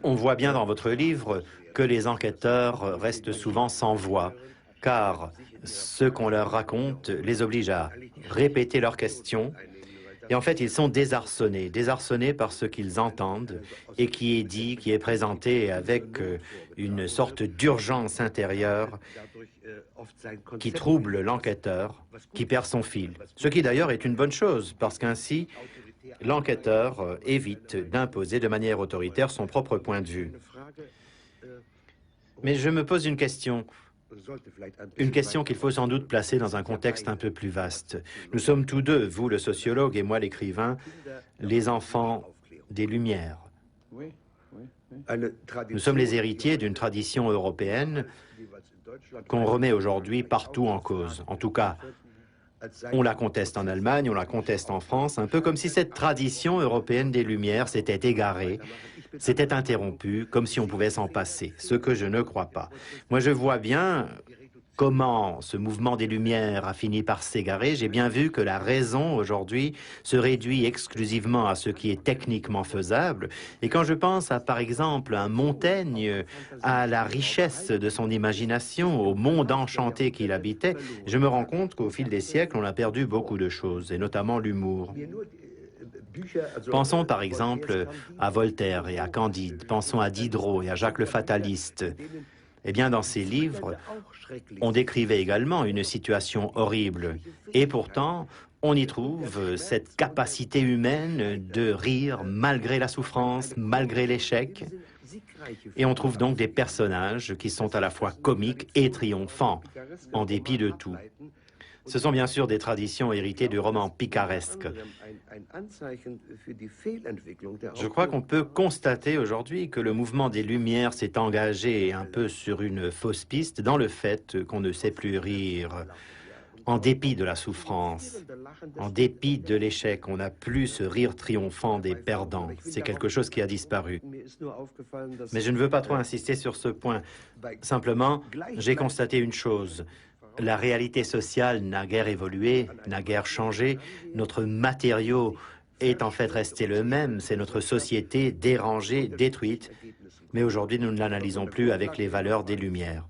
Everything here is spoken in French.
On voit bien dans votre livre que les enquêteurs restent souvent sans voix, car ce qu'on leur raconte les oblige à répéter leurs questions. Et en fait, ils sont désarçonnés par ce qu'ils entendent et qui est dit, qui est présenté avec une sorte d'urgence intérieure qui trouble l'enquêteur, qui perd son fil. Ce qui d'ailleurs est une bonne chose, parce qu'ainsi, l'enquêteur évite d'imposer de manière autoritaire son propre point de vue. Mais je me pose une question qu'il faut sans doute placer dans un contexte un peu plus vaste. Nous sommes tous deux, vous le sociologue et moi l'écrivain, les enfants des Lumières. Nous sommes les héritiers d'une tradition européenne qu'on remet aujourd'hui partout en cause. En tout cas, on la conteste en Allemagne, on la conteste en France, un peu comme si cette tradition européenne des Lumières s'était égarée, s'était interrompue, comme si on pouvait s'en passer, ce que je ne crois pas. Moi, je vois bien comment ce mouvement des Lumières a fini par s'égarer. J'ai bien vu que la raison, aujourd'hui, se réduit exclusivement à ce qui est techniquement faisable. Et quand je pense à, par exemple, un Montaigne, à la richesse de son imagination, au monde enchanté qu'il habitait, je me rends compte qu'au fil des siècles, on a perdu beaucoup de choses, et notamment l'humour. Pensons par exemple à Voltaire et à Candide, pensons à Diderot et à Jacques le Fataliste. Eh bien, dans ces livres, on décrivait également une situation horrible. Et pourtant, on y trouve cette capacité humaine de rire malgré la souffrance, malgré l'échec. Et on trouve donc des personnages qui sont à la fois comiques et triomphants, en dépit de tout. Ce sont bien sûr des traditions héritées du roman picaresque. Je crois qu'on peut constater aujourd'hui que le mouvement des Lumières s'est engagé un peu sur une fausse piste dans le fait qu'on ne sait plus rire, en dépit de la souffrance, en dépit de l'échec. On n'a plus ce rire triomphant des perdants. C'est quelque chose qui a disparu. Mais je ne veux pas trop insister sur ce point. Simplement, j'ai constaté une chose. La réalité sociale n'a guère évolué, n'a guère changé. Notre matériau est en fait resté le même. C'est notre société dérangée, détruite. Mais aujourd'hui, nous ne l'analysons plus avec les valeurs des Lumières.